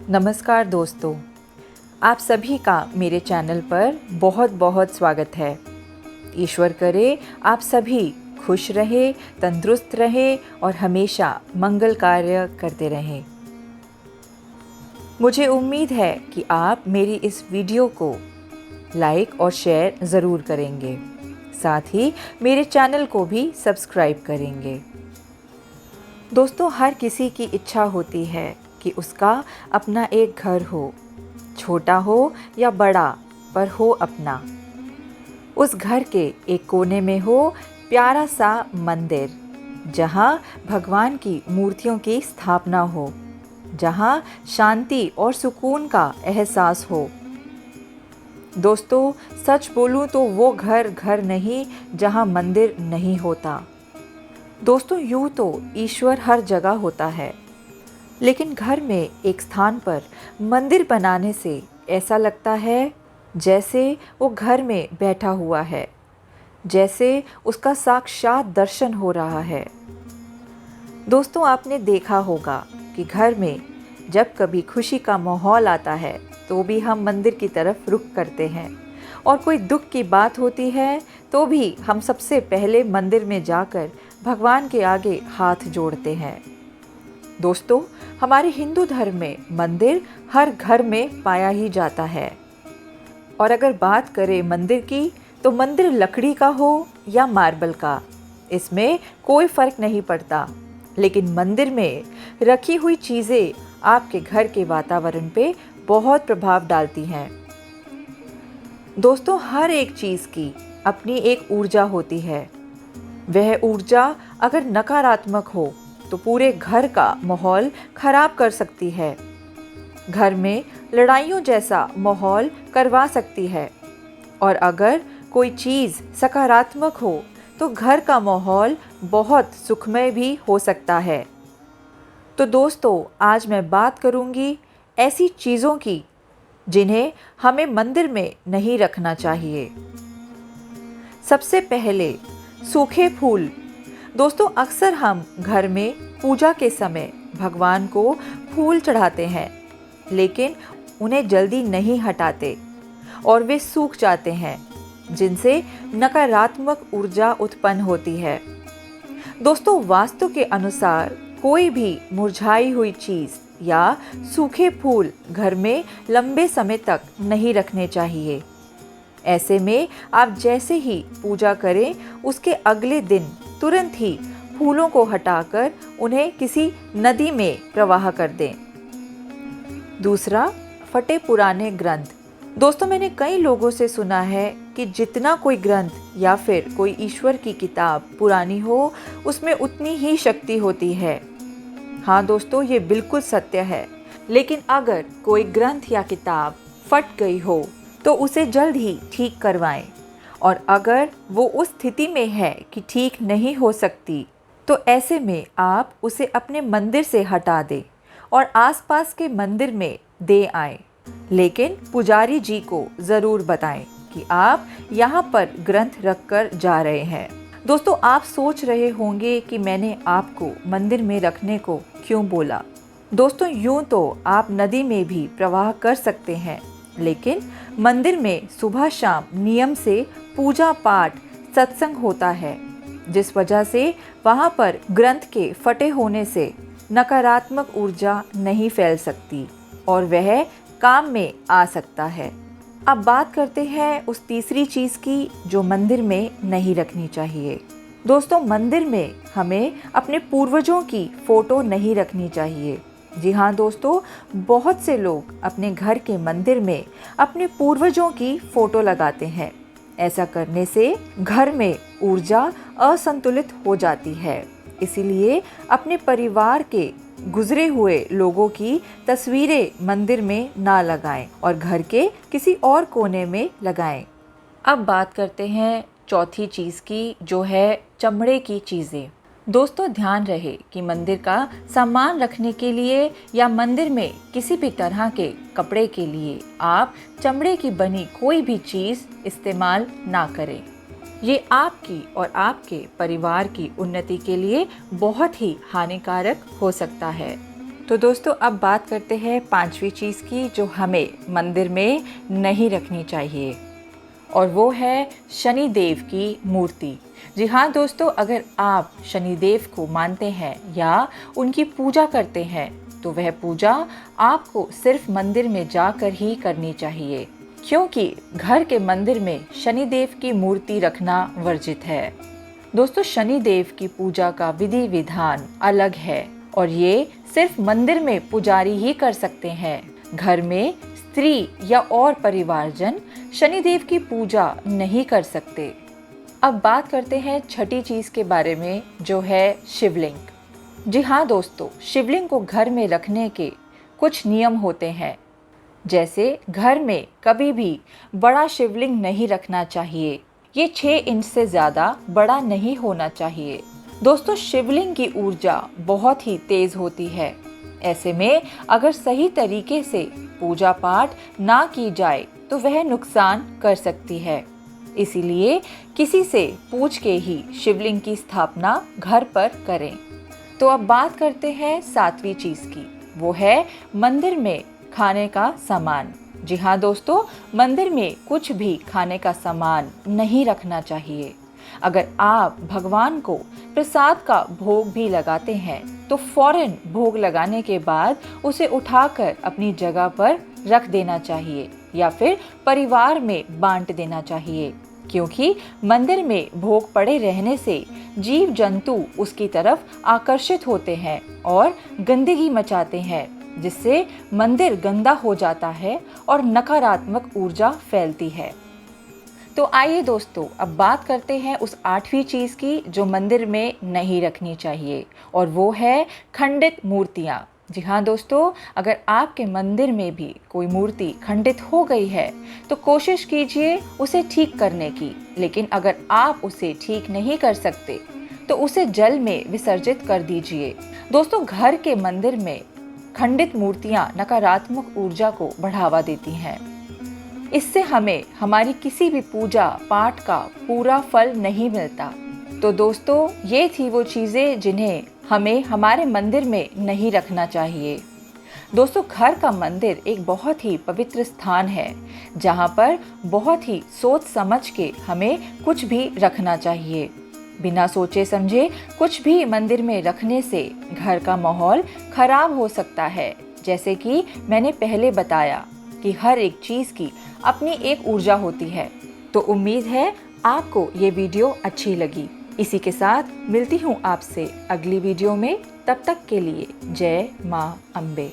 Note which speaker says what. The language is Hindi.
Speaker 1: नमस्कार दोस्तों, आप सभी का मेरे चैनल पर बहुत बहुत स्वागत है। ईश्वर करे आप सभी खुश रहे, तंदुरुस्त रहे और हमेशा मंगल कार्य करते रहें। मुझे उम्मीद है कि आप मेरी इस वीडियो को लाइक और शेयर ज़रूर करेंगे, साथ ही मेरे चैनल को भी सब्सक्राइब करेंगे। दोस्तों, हर किसी की इच्छा होती है कि उसका अपना एक घर हो, छोटा हो या बड़ा, पर हो अपना। उस घर के एक कोने में हो प्यारा सा मंदिर, जहाँ भगवान की मूर्तियों की स्थापना हो, जहाँ शांति और सुकून का एहसास हो। दोस्तों, सच बोलूं तो वो घर घर नहीं जहाँ मंदिर नहीं होता। दोस्तों, यूँ तो ईश्वर हर जगह होता है, लेकिन घर में एक स्थान पर मंदिर बनाने से ऐसा लगता है जैसे वो घर में बैठा हुआ है, जैसे उसका साक्षात दर्शन हो रहा है। दोस्तों, आपने देखा होगा कि घर में जब कभी खुशी का माहौल आता है तो भी हम मंदिर की तरफ रुख करते हैं, और कोई दुख की बात होती है तो भी हम सबसे पहले मंदिर में जाकर भगवान के आगे हाथ जोड़ते हैं। दोस्तों, हमारे हिंदू धर्म में मंदिर हर घर में पाया ही जाता है। और अगर बात करें मंदिर की, तो मंदिर लकड़ी का हो या मार्बल का, इसमें कोई फ़र्क नहीं पड़ता, लेकिन मंदिर में रखी हुई चीज़ें आपके घर के वातावरण पे बहुत प्रभाव डालती हैं। दोस्तों, हर एक चीज़ की अपनी एक ऊर्जा होती है। वह ऊर्जा अगर नकारात्मक हो तो पूरे घर का माहौल खराब कर सकती है, घर में लड़ाइयों जैसा माहौल करवा सकती है। और अगर कोई चीज़ सकारात्मक हो तो घर का माहौल बहुत सुखमय भी हो सकता है। तो दोस्तों, आज मैं बात करूंगी ऐसी चीज़ों की जिन्हें हमें मंदिर में नहीं रखना चाहिए। सबसे पहले, सूखे फूल। दोस्तों, अक्सर हम घर में पूजा के समय भगवान को फूल चढ़ाते हैं, लेकिन उन्हें जल्दी नहीं हटाते और वे सूख जाते हैं, जिनसे नकारात्मक ऊर्जा उत्पन्न होती है। दोस्तों, वास्तु के अनुसार कोई भी मुरझाई हुई चीज़ या सूखे फूल घर में लंबे समय तक नहीं रखने चाहिए। ऐसे में आप जैसे ही पूजा करें, उसके अगले दिन तुरंत ही फूलों को हटाकर उन्हें किसी नदी में प्रवाह कर दें। दूसरा, फटे पुराने ग्रंथ। दोस्तों, मैंने कई लोगों से सुना है कि जितना कोई ग्रंथ या फिर कोई ईश्वर की किताब पुरानी हो, उसमें उतनी ही शक्ति होती है। हाँ दोस्तों, ये बिल्कुल सत्य है। लेकिन अगर कोई ग्रंथ या किताब फट गई हो तो उसे जल्द ही ठीक करवाएं, और अगर वो उस स्थिति में है कि ठीक नहीं हो सकती, तो ऐसे में आप उसे अपने मंदिर से हटा दें और आसपास के मंदिर में दे आएं। लेकिन पुजारी जी को ज़रूर बताएं कि आप यहाँ पर ग्रंथ रख कर जा रहे हैं। दोस्तों, आप सोच रहे होंगे कि मैंने आपको मंदिर में रखने को क्यों बोला। दोस्तों, यूँ तो आप नदी में भी प्रवाह कर सकते हैं, लेकिन मंदिर में सुबह शाम नियम से पूजा पाठ सत्संग होता है, जिस वजह से वहाँ पर ग्रंथ के फटे होने से नकारात्मक ऊर्जा नहीं फैल सकती और वह काम में आ सकता है। अब बात करते हैं उस तीसरी चीज़ की जो मंदिर में नहीं रखनी चाहिए। दोस्तों, मंदिर में हमें अपने पूर्वजों की फ़ोटो नहीं रखनी चाहिए। जी हाँ दोस्तों, बहुत से लोग अपने घर के मंदिर में अपने पूर्वजों की फ़ोटो लगाते हैं। ऐसा करने से घर में ऊर्जा असंतुलित हो जाती है। इसीलिए अपने परिवार के गुजरे हुए लोगों की तस्वीरें मंदिर में ना लगाएं और घर के किसी और कोने में लगाएं। अब बात करते हैं चौथी चीज़ की, जो है चमड़े की चीज़ें। दोस्तों, ध्यान रहे कि मंदिर का सामान रखने के लिए या मंदिर में किसी भी तरह के कपड़े के लिए आप चमड़े की बनी कोई भी चीज़ इस्तेमाल ना करें। ये आपकी और आपके परिवार की उन्नति के लिए बहुत ही हानिकारक हो सकता है। तो दोस्तों अब बात करते हैं पांचवी चीज़ की जो हमें मंदिर में नहीं रखनी चाहिए, और वो है शनिदेव की मूर्ति। जी हाँ दोस्तों, अगर आप शनिदेव को मानते हैं या उनकी पूजा करते हैं तो वह पूजा आपको सिर्फ मंदिर में जाकर ही करनी चाहिए, क्योंकि घर के मंदिर में शनिदेव की मूर्ति रखना वर्जित है। दोस्तों शनिदेव की पूजा का विधि विधान अलग है और ये सिर्फ मंदिर में पुजारी ही कर सकते हैं। घर में स्त्री या और परिवारजन शनिदेव की पूजा नहीं कर सकते। अब बात करते हैं छठी चीज़ के बारे में जो है शिवलिंग। जी हाँ दोस्तों, शिवलिंग को घर में रखने के कुछ नियम होते हैं, जैसे घर में कभी भी बड़ा शिवलिंग नहीं रखना चाहिए। ये 6 इंच से ज़्यादा बड़ा नहीं होना चाहिए। दोस्तों शिवलिंग की ऊर्जा बहुत ही तेज होती है। ऐसे में अगर सही तरीके से पूजा पाठ ना की जाए तो वह नुकसान कर सकती है। इसीलिए किसी से पूछ के ही शिवलिंग की स्थापना घर पर करें। तो अब बात करते हैं 7वीं चीज़ की, वो है मंदिर में खाने का सामान। जी हाँ दोस्तों, मंदिर में कुछ भी खाने का सामान नहीं रखना चाहिए। अगर आप भगवान को प्रसाद का भोग भी लगाते हैं तो फौरन भोग लगाने के बाद उसे उठाकर अपनी जगह पर रख देना चाहिए या फिर परिवार में बांट देना चाहिए, क्योंकि मंदिर में भोग पड़े रहने से जीव जंतु उसकी तरफ आकर्षित होते हैं और गंदगी मचाते हैं, जिससे मंदिर गंदा हो जाता है और नकारात्मक ऊर्जा फैलती है। तो आइए दोस्तों अब बात करते हैं उस 8वीं चीज़ की जो मंदिर में नहीं रखनी चाहिए, और वो है खंडित मूर्तियाँ। जी हाँ दोस्तों, अगर आपके मंदिर में भी कोई मूर्ति खंडित हो गई है तो कोशिश कीजिए उसे ठीक करने की, लेकिन अगर आप उसे ठीक नहीं कर सकते तो उसे जल में विसर्जित कर दीजिए। दोस्तों घर के मंदिर में खंडित मूर्तियाँ नकारात्मक ऊर्जा को बढ़ावा देती हैं। इससे हमें हमारी किसी भी पूजा पाठ का पूरा फल नहीं मिलता। तो दोस्तों ये थी वो चीज़ें जिन्हें हमें हमारे मंदिर में नहीं रखना चाहिए। दोस्तों घर का मंदिर एक बहुत ही पवित्र स्थान है जहाँ पर बहुत ही सोच समझ के हमें कुछ भी रखना चाहिए। बिना सोचे समझे कुछ भी मंदिर में रखने से घर का माहौल खराब हो सकता है। जैसे कि मैंने पहले बताया कि हर एक चीज़ की अपनी एक ऊर्जा होती है। तो उम्मीद है आपको ये वीडियो अच्छी लगी। इसी के साथ मिलती हूँ आपसे अगली वीडियो में। तब तक के लिए जय माँ अम्बे।